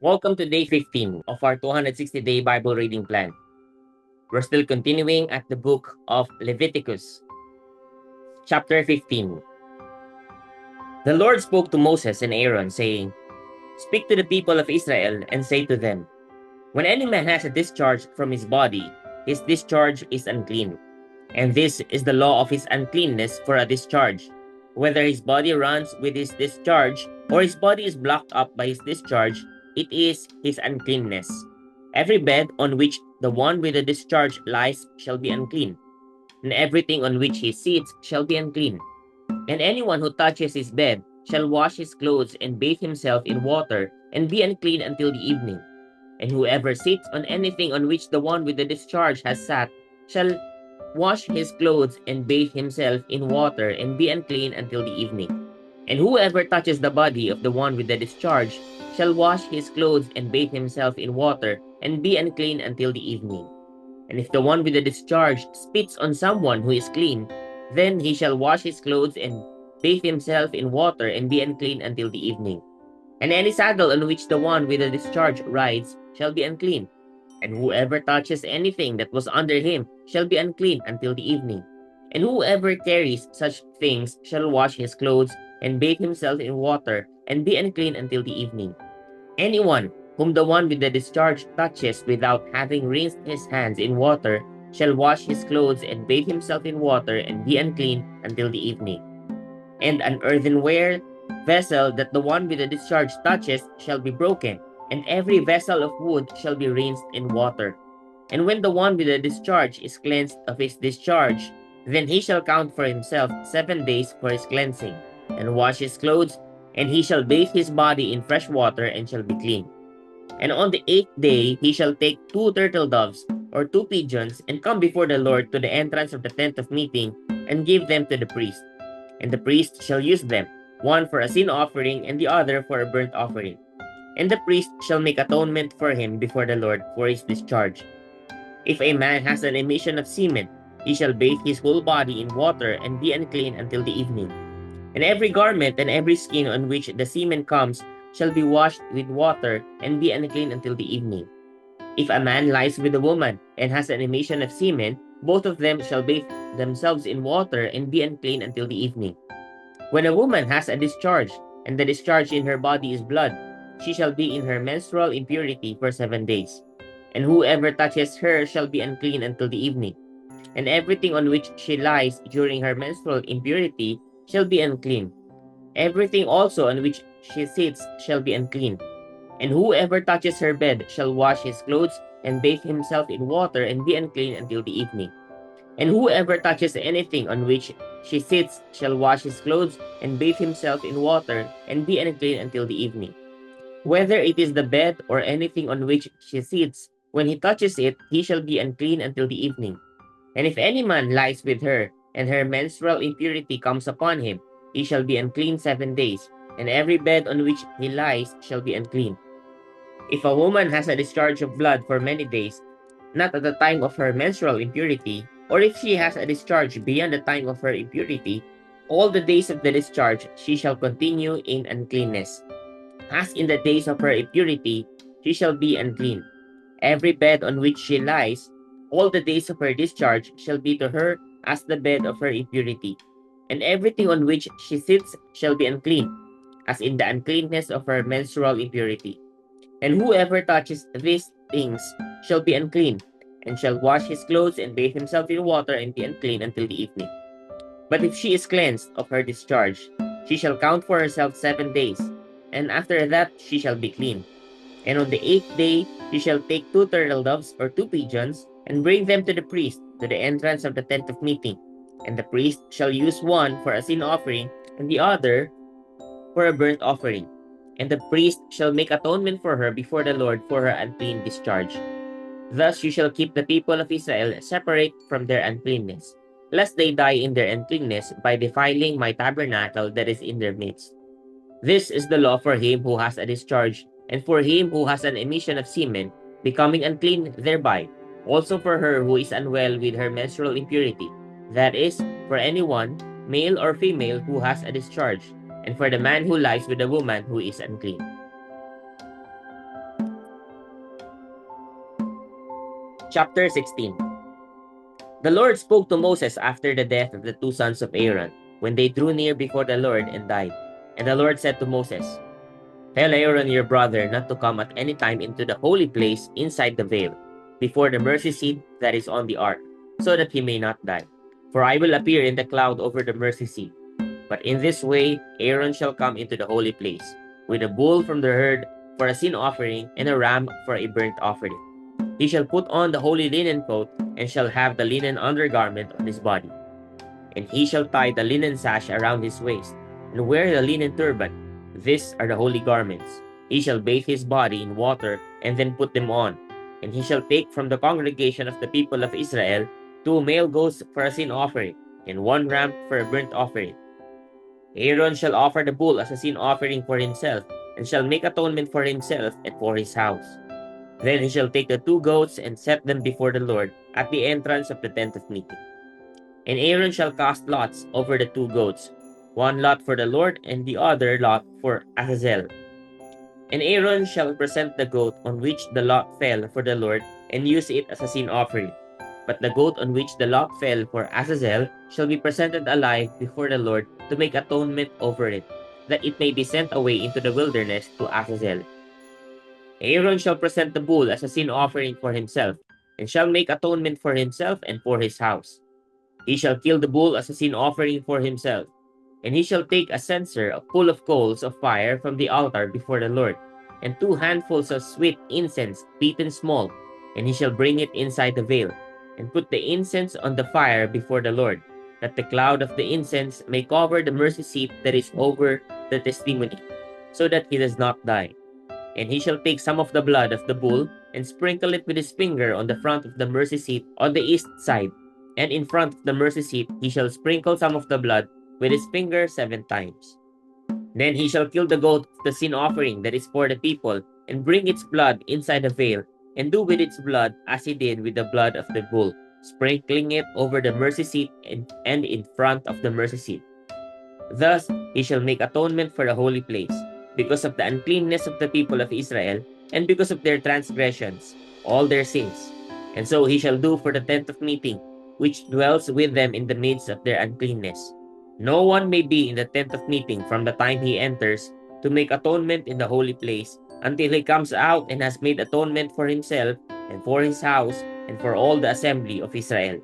Welcome to day 15 of our 260-day Bible reading plan. We're still continuing at the book of Leviticus, chapter 15. The Lord spoke to Moses and Aaron, saying, "Speak to the people of Israel and say to them, when any man has a discharge from his body, his discharge is unclean. And this is the law of his uncleanness for a discharge. Whether his body runs with his discharge, or his body is blocked up by his discharge, it is his uncleanness. Every bed on which the one with the discharge lies shall be unclean, and everything on which he sits shall be unclean. And anyone who touches his bed shall wash his clothes and bathe himself in water, and be unclean until the evening. And whoever sits on anything on which the one with the discharge has sat shall wash his clothes and bathe himself in water, and be unclean until the evening. And whoever touches the body of the one with the discharge shall wash his clothes and bathe himself in water, and be unclean until the evening. And if the one with the discharge spits on someone who is clean, then he shall wash his clothes and bathe himself in water, and be unclean until the evening. And any saddle on which the one with the discharge rides shall be unclean. And whoever touches anything that was under him shall be unclean until the evening. And whoever carries such things shall wash his clothes and bathe himself in water, and be unclean until the evening. Anyone whom the one with the discharge touches without having rinsed his hands in water shall wash his clothes and bathe himself in water, and be unclean until the evening. And an earthenware vessel that the one with the discharge touches shall be broken, and every vessel of wood shall be rinsed in water. And when the one with the discharge is cleansed of his discharge, then he shall count for himself 7 days for his cleansing, and wash his clothes, and he shall bathe his body in fresh water, and shall be clean. And on the 8th day he shall take 2 turtle doves, or 2 pigeons, and come before the Lord to the entrance of the tent of meeting, and give them to the priest. And the priest shall use them, one for a sin offering, and the other for a burnt offering. And the priest shall make atonement for him before the Lord for his discharge. If a man has an emission of semen, he shall bathe his whole body in water, and be unclean until the evening. And every garment and every skin on which the semen comes shall be washed with water, and be unclean until the evening. If a man lies with a woman and has an emission of semen, both of them shall bathe themselves in water, and be unclean until the evening. When a woman has a discharge, and the discharge in her body is blood, she shall be in her menstrual impurity for 7 days. And whoever touches her shall be unclean until the evening. And everything on which she lies during her menstrual impurity shall be unclean. Everything also on which she sits shall be unclean. And whoever touches her bed shall wash his clothes and bathe himself in water, and be unclean until the evening. And whoever touches anything on which she sits shall wash his clothes and bathe himself in water, and be unclean until the evening. Whether it is the bed or anything on which she sits, when he touches it, he shall be unclean until the evening. And if any man lies with her, and her menstrual impurity comes upon him, he shall be unclean 7 days, and every bed on which he lies shall be unclean. If a woman has a discharge of blood for many days, not at the time of her menstrual impurity, or if she has a discharge beyond the time of her impurity, all the days of the discharge she shall continue in uncleanness. As in the days of her impurity, she shall be unclean. Every bed on which she lies, all the days of her discharge shall be to her as the bed of her impurity. And everything on which she sits shall be unclean, as in the uncleanness of her menstrual impurity. And whoever touches these things shall be unclean, and shall wash his clothes and bathe himself in water, and be unclean until the evening. But if she is cleansed of her discharge, she shall count for herself 7 days, and after that she shall be clean. And on the 8th day she shall take 2 turtle doves or 2 pigeons, and bring them to the priest to the entrance of the tent of meeting. And the priest shall use one for a sin offering, and the other for a burnt offering. And the priest shall make atonement for her before the Lord for her unclean discharge. Thus you shall keep the people of Israel separate from their uncleanness, lest they die in their uncleanness by defiling my tabernacle that is in their midst. This is the law for him who has a discharge, and for him who has an emission of semen, becoming unclean thereby, also for her who is unwell with her menstrual impurity, that is, for anyone, male or female, who has a discharge, and for the man who lies with a woman who is unclean. Chapter 16. The Lord spoke to Moses after the death of the two sons of Aaron, when they drew near before the Lord and died. And the Lord said to Moses, "Tell Aaron your brother not to come at any time into the holy place inside the veil, before the mercy seat that is on the ark, so that he may not die. For I will appear in the cloud over the mercy seat. But in this way Aaron shall come into the holy place, with a bull from the herd for a sin offering, and a ram for a burnt offering. He shall put on the holy linen coat, and shall have the linen undergarment on his body. And he shall tie the linen sash around his waist, and wear the linen turban. These are the holy garments. He shall bathe his body in water, and then put them on. And he shall take from the congregation of the people of Israel 2 male goats for a sin offering, and 1 ram for a burnt offering. Aaron shall offer the bull as a sin offering for himself, and shall make atonement for himself and for his house. Then he shall take the 2 goats and set them before the Lord at the entrance of the tent of meeting. And Aaron shall cast lots over the 2 goats, 1 lot for the Lord, and the other lot for Azazel. And Aaron shall present the goat on which the lot fell for the Lord, and use it as a sin offering. But the goat on which the lot fell for Azazel shall be presented alive before the Lord to make atonement over it, that it may be sent away into the wilderness to Azazel. Aaron shall present the bull as a sin offering for himself, and shall make atonement for himself and for his house. He shall kill the bull as a sin offering for himself, and he shall take a censer full of coals of fire from the altar before the Lord, and 2 handfuls of sweet incense beaten small, and he shall bring it inside the veil, and put the incense on the fire before the Lord, that the cloud of the incense may cover the mercy seat that is over the testimony, so that he does not die. And he shall take some of the blood of the bull, and sprinkle it with his finger on the front of the mercy seat on the east side. And in front of the mercy seat he shall sprinkle some of the blood with his finger 7 times. Then he shall kill the goat of the sin offering that is for the people, and bring its blood inside the veil, and do with its blood as he did with the blood of the bull, sprinkling it over the mercy seat and in front of the mercy seat. Thus he shall make atonement for the holy place, because of the uncleanness of the people of Israel, and because of their transgressions, all their sins. And so he shall do for the tent of meeting, which dwells with them in the midst of their uncleanness. No one may be in the tent of meeting from the time he enters to make atonement in the holy place, until he comes out and has made atonement for himself, and for his house, and for all the assembly of Israel.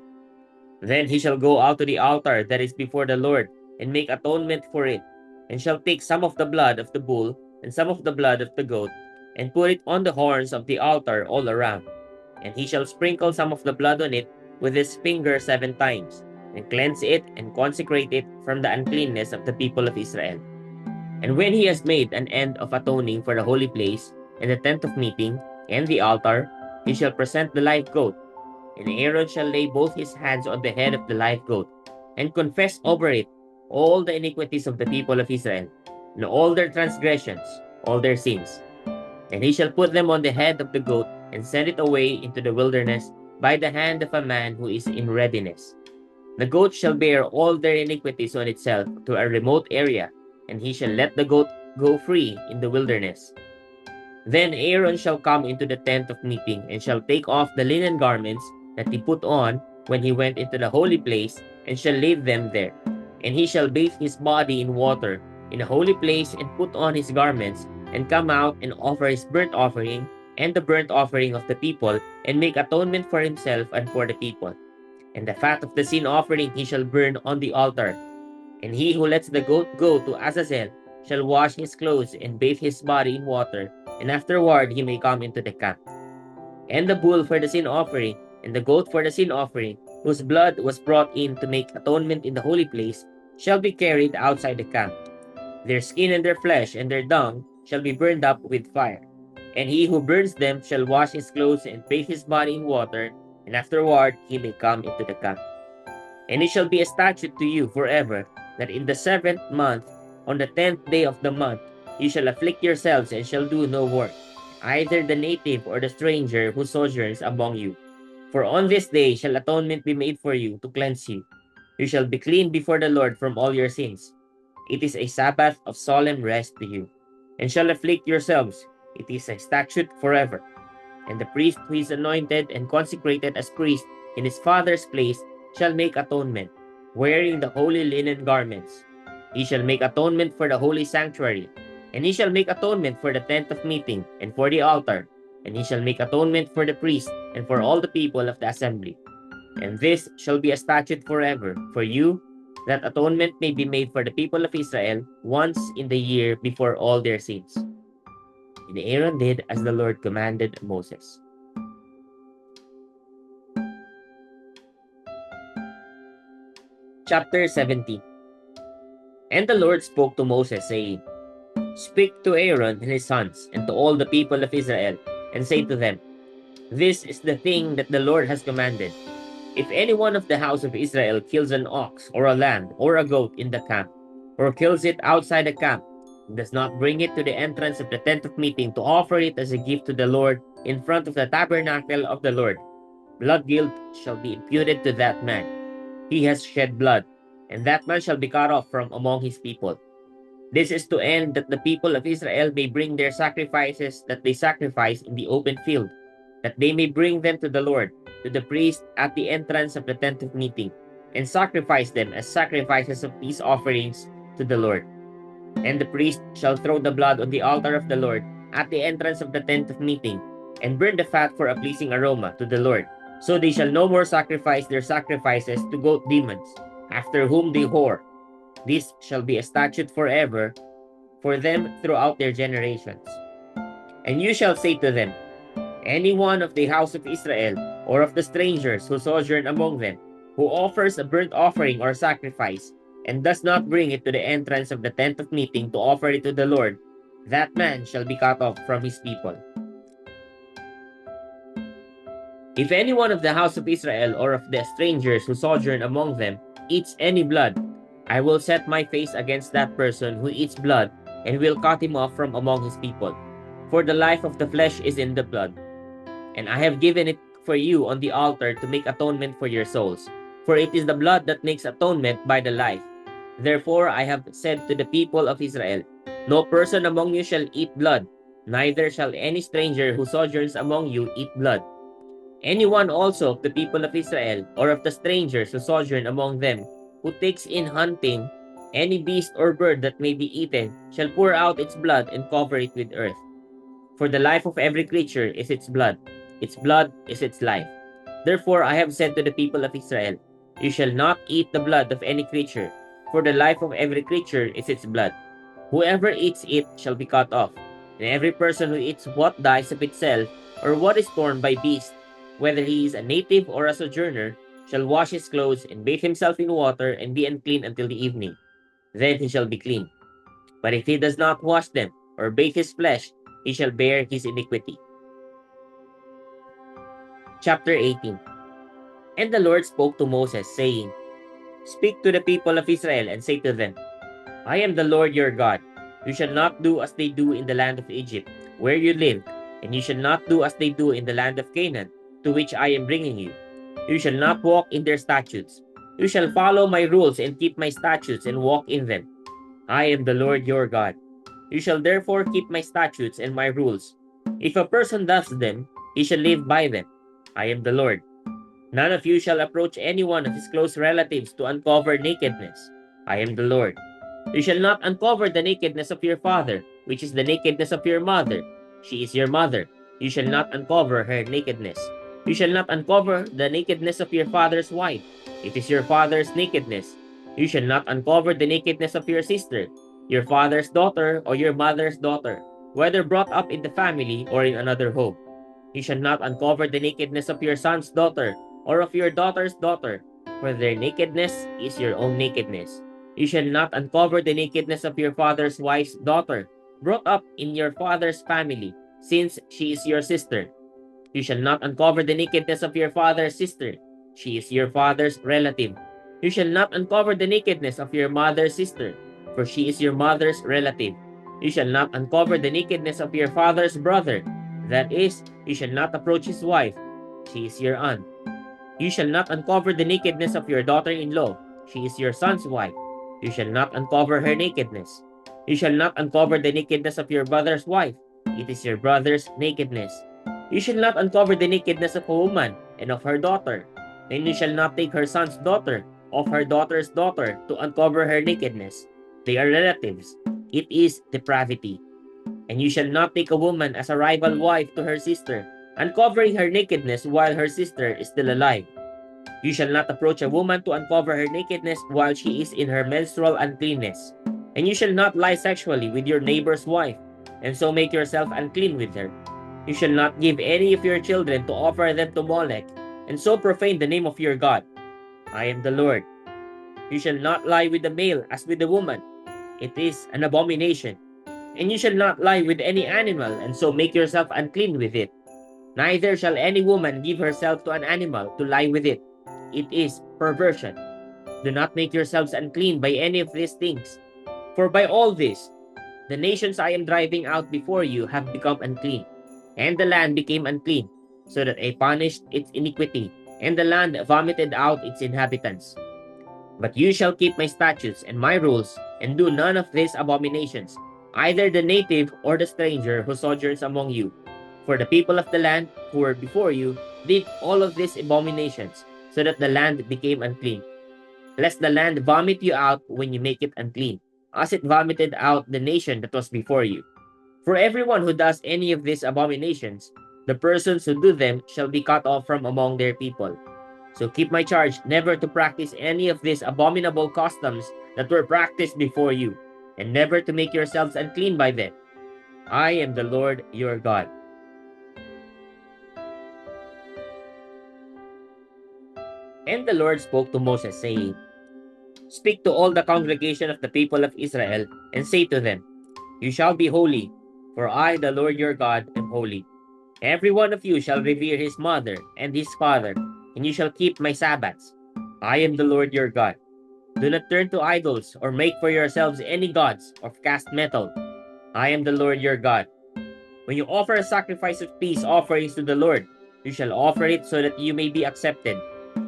Then he shall go out to the altar that is before the Lord, and make atonement for it, and shall take some of the blood of the bull, and some of the blood of the goat, and put it on the horns of the altar all around. And he shall sprinkle some of the blood on it with his finger 7 times, and cleanse it and consecrate it from the uncleanness of the people of Israel. And when he has made an end of atoning for the holy place, and the tent of meeting, and the altar, he shall present the live goat. And Aaron shall lay both his hands on the head of the live goat, and confess over it all the iniquities of the people of Israel, and all their transgressions, all their sins. And he shall put them on the head of the goat, and send it away into the wilderness by the hand of a man who is in readiness. The goat shall bear all their iniquities on itself to a remote area, and he shall let the goat go free in the wilderness. Then Aaron shall come into the tent of meeting, and shall take off the linen garments that he put on when he went into the holy place, and shall leave them there. And he shall bathe his body in water in a holy place, and put on his garments, and come out and offer his burnt offering and the burnt offering of the people, and make atonement for himself and for the people. And the fat of the sin offering he shall burn on the altar. And he who lets the goat go to Azazel shall wash his clothes and bathe his body in water, and afterward he may come into the camp. And the bull for the sin offering, and the goat for the sin offering, whose blood was brought in to make atonement in the holy place, shall be carried outside the camp. Their skin and their flesh and their dung shall be burned up with fire. And he who burns them shall wash his clothes and bathe his body in water, and afterward he may come into the camp. And it shall be a statute to you forever, that in the 7th month, on the 10th day of the month, you shall afflict yourselves and shall do no work, either the native or the stranger who sojourns among you. For on this day shall atonement be made for you to cleanse you. You shall be clean before the Lord from all your sins. It is a Sabbath of solemn rest to you, and shall afflict yourselves. It is a statute forever. And the priest who is anointed and consecrated as priest in his father's place shall make atonement, wearing the holy linen garments. He shall make atonement for the holy sanctuary, and he shall make atonement for the tent of meeting, and for the altar, and he shall make atonement for the priest, and for all the people of the assembly. And this shall be a statute forever for you, that atonement may be made for the people of Israel once in the year before all their sins. And Aaron did as the Lord commanded Moses. Chapter 17. And the Lord spoke to Moses, saying, Speak to Aaron and his sons, and to all the people of Israel, and say to them, This is the thing that the Lord has commanded. If any one of the house of Israel kills an ox, or a lamb, or a goat in the camp, or kills it outside the camp, and does not bring it to the entrance of the tent of meeting to offer it as a gift to the Lord in front of the tabernacle of the Lord, blood guilt shall be imputed to that man. He has shed blood, and that man shall be cut off from among his people. This is to end that the people of Israel may bring their sacrifices that they sacrifice in the open field, that they may bring them to the Lord, to the priest at the entrance of the tent of meeting, and sacrifice them as sacrifices of peace offerings to the Lord. And the priest shall throw the blood on the altar of the Lord at the entrance of the tent of meeting, and burn the fat for a pleasing aroma to the Lord. So they shall no more sacrifice their sacrifices to goat demons, after whom they whore. This shall be a statute forever for them throughout their generations. And you shall say to them, Any one of the house of Israel, or of the strangers who sojourn among them, who offers a burnt offering or sacrifice, and does not bring it to the entrance of the tent of meeting to offer it to the Lord, that man shall be cut off from his people. If any one of the house of Israel or of the strangers who sojourn among them eats any blood, I will set my face against that person who eats blood, and will cut him off from among his people. For the life of the flesh is in the blood, and I have given it for you on the altar to make atonement for your souls. For it is the blood that makes atonement by the life. Therefore I have said to the people of Israel, No person among you shall eat blood, neither shall any stranger who sojourns among you eat blood. Anyone also of the people of Israel, or of the strangers who sojourn among them, who takes in hunting any beast or bird that may be eaten, shall pour out its blood and cover it with earth. For the life of every creature is its blood is its life. Therefore I have said to the people of Israel, You shall not eat the blood of any creature, for the life of every creature is its blood. Whoever eats it shall be cut off, and every person who eats what dies of itself, or what is torn by beast, whether he is a native or a sojourner, shall wash his clothes and bathe himself in water and be unclean until the evening. Then he shall be clean. But if he does not wash them, or bathe his flesh, he shall bear his iniquity. Chapter 18. And the Lord spoke to Moses, saying, Speak to the people of Israel and say to them, I am the Lord your God. You shall not do as they do in the land of Egypt, where you lived, and you shall not do as they do in the land of Canaan, to which I am bringing you. You shall not walk in their statutes. You shall follow my rules and keep my statutes and walk in them. I am the Lord your God. You shall therefore keep my statutes and my rules. If a person does them, he shall live by them. I am the Lord. None of you shall approach any one of his close relatives to uncover nakedness. I am the Lord. You shall not uncover the nakedness of your father, which is the nakedness of your mother. She is your mother. You shall not uncover her nakedness. You shall not uncover the nakedness of your father's wife. It is your father's nakedness. You shall not uncover the nakedness of your sister, your father's daughter, or your mother's daughter, whether brought up in the family or in another home. You shall not uncover the nakedness of your son's daughter, or of your daughter's daughter, for their nakedness is your own nakedness. You shall not uncover the nakedness of your father's wife's daughter, brought up in your father's family, since she is your sister. You shall not uncover the nakedness of your father's sister. She is your father's relative. You shall not uncover the nakedness of your mother's sister, for she is your mother's relative. You shall not uncover the nakedness of your father's brother. That is, you shall not approach his wife. She is your aunt. You shall not uncover the nakedness of your daughter-in-law. She is your son's wife. You shall not uncover her nakedness. You shall not uncover the nakedness of your brother's wife. It is your brother's nakedness. You shall not uncover the nakedness of a woman and of her daughter. And you shall not take her son's daughter of her daughter's daughter to uncover her nakedness. They are relatives. It is depravity. And you shall not take a woman as a rival wife to her sister, uncovering her nakedness while her sister is still alive. You shall not approach a woman to uncover her nakedness while she is in her menstrual uncleanness. And you shall not lie sexually with your neighbor's wife, and so make yourself unclean with her. You shall not give any of your children to offer them to Molech, and so profane the name of your God. I am the Lord. You shall not lie with the male as with the woman. It is an abomination. And you shall not lie with any animal, and so make yourself unclean with it. Neither shall any woman give herself to an animal to lie with it. It is perversion. Do not make yourselves unclean by any of these things. For by all this, the nations I am driving out before you have become unclean, and the land became unclean, so that I punished its iniquity, and the land vomited out its inhabitants. But you shall keep my statutes and my rules, and do none of these abominations, either the native or the stranger who sojourns among you. For the people of the land who were before you did all of these abominations, so that the land became unclean. Lest the land vomit you out when you make it unclean, as it vomited out the nation that was before you. For everyone who does any of these abominations, the persons who do them shall be cut off from among their people. So keep my charge never to practice any of these abominable customs that were practiced before you, and never to make yourselves unclean by them. I am the Lord your God. And the Lord spoke to Moses, saying, Speak to all the congregation of the people of Israel, and say to them, You shall be holy, for I, the Lord your God, am holy. Every one of you shall revere his mother and his father, and you shall keep my Sabbaths. I am the Lord your God. Do not turn to idols, or make for yourselves any gods of cast metal. I am the Lord your God. When you offer a sacrifice of peace offerings to the Lord, you shall offer it so that you may be accepted.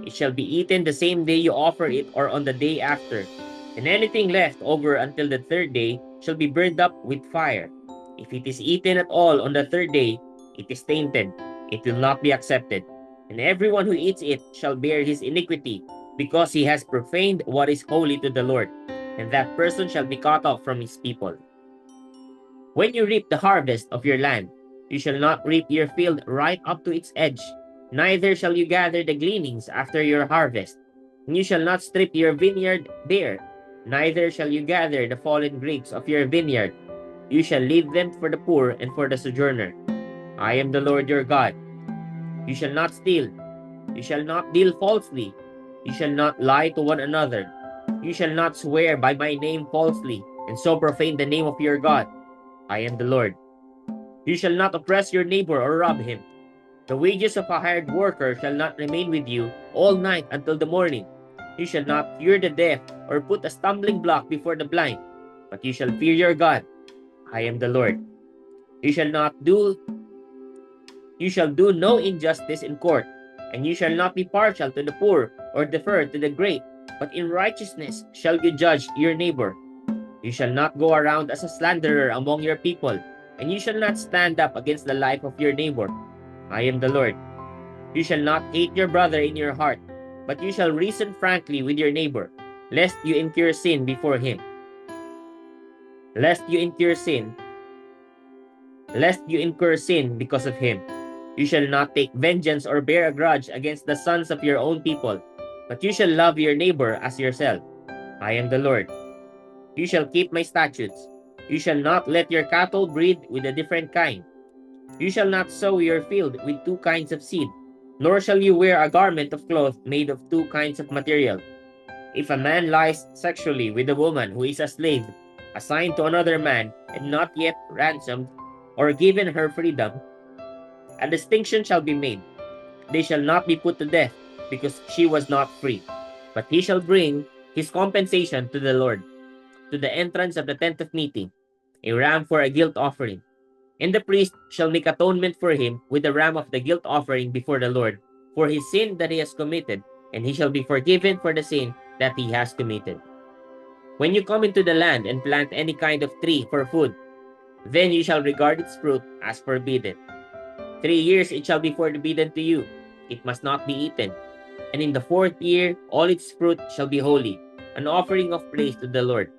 It shall be eaten the same day you offer it or on the day after. And anything left over until the third day shall be burned up with fire. If it is eaten at all on the third day, it is tainted. It will not be accepted. And everyone who eats it shall bear his iniquity, because he has profaned what is holy to the Lord. And that person shall be cut off from his people. When you reap the harvest of your land, you shall not reap your field right up to its edge, neither shall you gather the gleanings after your harvest. And you shall not strip your vineyard bare, neither shall you gather the fallen grapes of your vineyard. You shall leave them for the poor and for the sojourner. I am the Lord your God. You shall not steal. You shall not deal falsely. You shall not lie to one another. You shall not swear by my name falsely, and so profane the name of your God. I am the Lord. You shall not oppress your neighbor or rob him. The wages of a hired worker shall not remain with you all night until the morning. You shall not fear the deaf or put a stumbling block before the blind, but you shall fear your God. I am the Lord. You shall do no injustice in court, and you shall not be partial to the poor or defer to the great, but in righteousness shall you judge your neighbor. You shall not go around as a slanderer among your people, and you shall not stand up against the life of your neighbor. I am the Lord. You shall not hate your brother in your heart, but you shall reason frankly with your neighbor, lest you incur sin before him. Lest you incur sin because of him. You shall not take vengeance or bear a grudge against the sons of your own people, but you shall love your neighbor as yourself. I am the Lord. You shall keep my statutes. You shall not let your cattle breed with a different kind. You shall not sow your field with two kinds of seed, nor shall you wear a garment of cloth made of two kinds of material. If a man lies sexually with a woman who is a slave, assigned to another man, and not yet ransomed, or given her freedom, a distinction shall be made. They shall not be put to death, because she was not free. But he shall bring his compensation to the Lord, to the entrance of the tent of meeting, a ram for a guilt offering. And the priest shall make atonement for him with the ram of the guilt offering before the Lord, for his sin that he has committed, and he shall be forgiven for the sin that he has committed. When you come into the land and plant any kind of tree for food, then you shall regard its fruit as forbidden. 3 years it shall be forbidden to you. It must not be eaten. And in the 4th year, all its fruit shall be holy, an offering of praise to the Lord.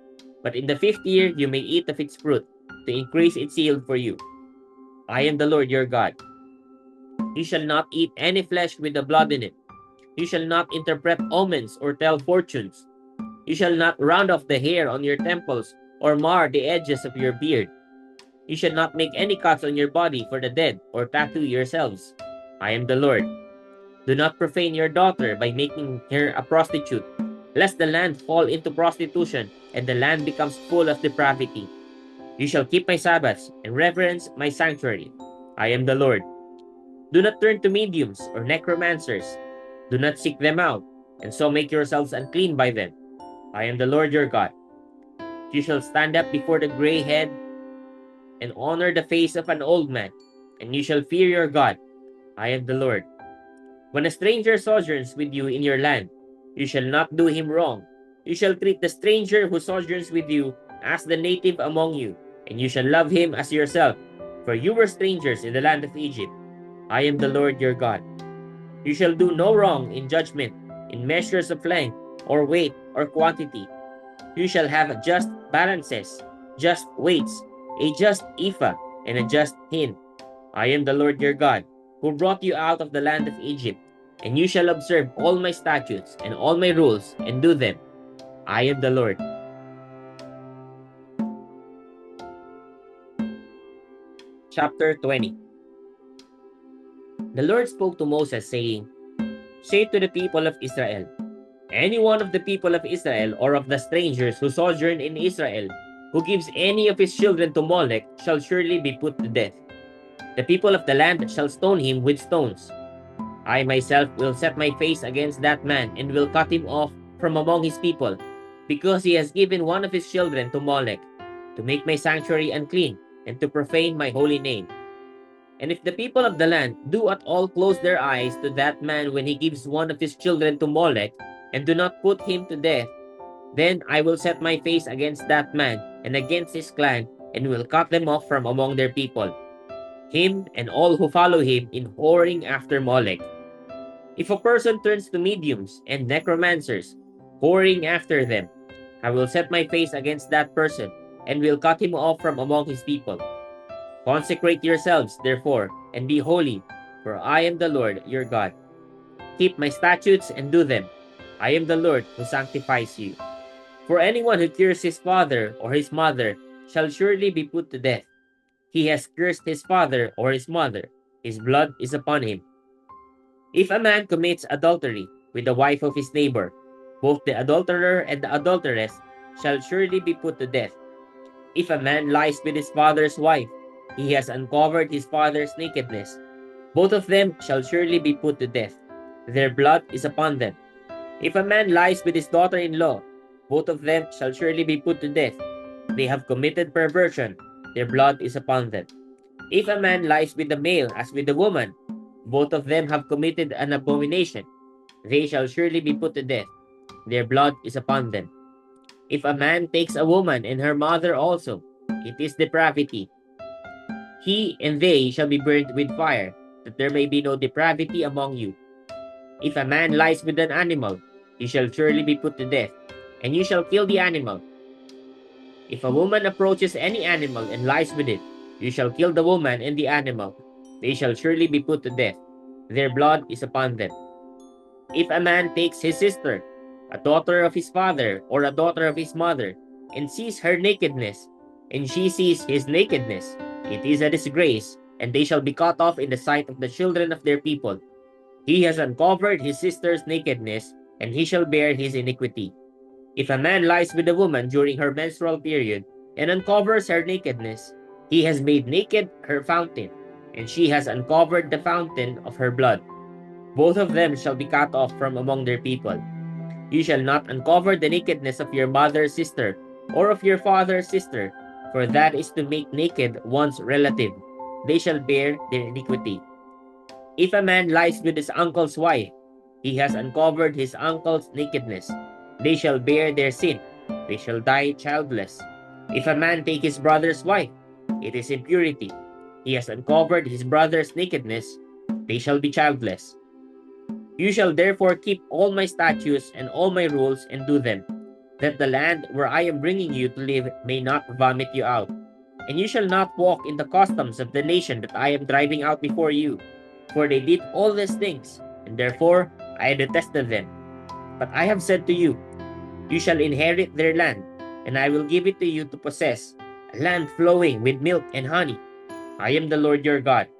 But in the 5th year, you may eat of its fruit, to increase its yield for you. I am the Lord your God. You shall not eat any flesh with the blood in it. You shall not interpret omens or tell fortunes. You shall not round off the hair on your temples or mar the edges of your beard. You shall not make any cuts on your body for the dead or tattoo yourselves. I am the Lord. Do not profane your daughter by making her a prostitute, lest the land fall into prostitution and the land becomes full of depravity. You shall keep my Sabbaths and reverence my sanctuary. I am the Lord. Do not turn to mediums or necromancers. Do not seek them out, and so make yourselves unclean by them. I am the Lord your God. You shall stand up before the gray head and honor the face of an old man, and you shall fear your God. I am the Lord. When a stranger sojourns with you in your land, you shall not do him wrong. You shall treat the stranger who sojourns with you as the native among you, and you shall love him as yourself, for you were strangers in the land of Egypt. I am the Lord your God. You shall do no wrong in judgment, in measures of length, or weight, or quantity. You shall have just balances, just weights, a just ephah, and a just hin. I am the Lord your God, who brought you out of the land of Egypt, and you shall observe all my statutes and all my rules, and do them. I am the Lord. Chapter 20. The Lord spoke to Moses, saying, Say to the people of Israel, any one of the people of Israel or of the strangers who sojourn in Israel, who gives any of his children to Molech, shall surely be put to death. The people of the land shall stone him with stones. I myself will set my face against that man and will cut him off from among his people, because he has given one of his children to Molech, to make my sanctuary unclean, and to profane my holy name. And if the people of the land do at all close their eyes to that man when he gives one of his children to Molech, and do not put him to death, then I will set my face against that man and against his clan, and will cut them off from among their people, him and all who follow him in whoring after Molech. If a person turns to mediums and necromancers, whoring after them, I will set my face against that person, and will cut him off from among his people. Consecrate yourselves, therefore, and be holy, for I am the Lord your God. Keep my statutes and do them. I am the Lord who sanctifies you. For anyone who curses his father or his mother shall surely be put to death. He has cursed his father or his mother. His blood is upon him. If a man commits adultery with the wife of his neighbor, both the adulterer and the adulteress shall surely be put to death. If a man lies with his father's wife, he has uncovered his father's nakedness. Both of them shall surely be put to death. Their blood is upon them. If a man lies with his daughter-in-law, both of them shall surely be put to death. They have committed perversion. Their blood is upon them. If a man lies with the male as with the woman, both of them have committed an abomination. They shall surely be put to death. Their blood is upon them. If a man takes a woman and her mother also, it is depravity. He and they shall be burned with fire, that there may be no depravity among you. If a man lies with an animal, he shall surely be put to death, and you shall kill the animal. If a woman approaches any animal and lies with it, you shall kill the woman and the animal. They shall surely be put to death. Their blood is upon them. If a man takes his sister, a daughter of his father or a daughter of his mother, and sees her nakedness, and she sees his nakedness, it is a disgrace, and they shall be cut off in the sight of the children of their people. He has uncovered his sister's nakedness, and he shall bear his iniquity. If a man lies with a woman during her menstrual period, and uncovers her nakedness, he has made naked her fountain, and she has uncovered the fountain of her blood. Both of them shall be cut off from among their people. You shall not uncover the nakedness of your mother's sister, or of your father's sister, for that is to make naked one's relative. They shall bear their iniquity. If a man lies with his uncle's wife, he has uncovered his uncle's nakedness. They shall bear their sin. They shall die childless. If a man take his brother's wife, it is impurity. he has uncovered his brother's nakedness, they shall be childless. You shall therefore keep all my statutes and all my rules and do them, that the land where I am bringing you to live may not vomit you out. And you shall not walk in the customs of the nation that I am driving out before you, for they did all these things, and therefore I detested them. But I have said to you, you shall inherit their land, and I will give it to you to possess, a land flowing with milk and honey. I am the Lord your God,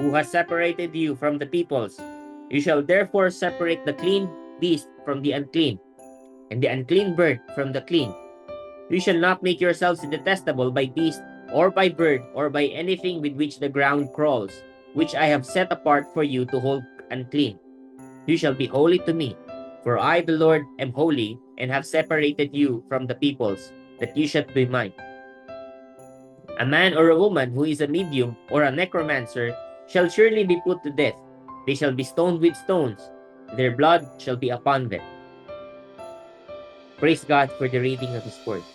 who has separated you from the peoples. You shall therefore separate the clean beast from the unclean, and the unclean bird from the clean. You shall not make yourselves detestable by beast, or by bird, or by anything with which the ground crawls, which I have set apart for you to hold unclean. You shall be holy to me, for I, the Lord, am holy, and have separated you from the peoples, that you should be mine. A man or a woman who is a medium or a necromancer shall surely be put to death. They shall be stoned with stones. Their blood shall be upon them. Praise God for the reading of His word.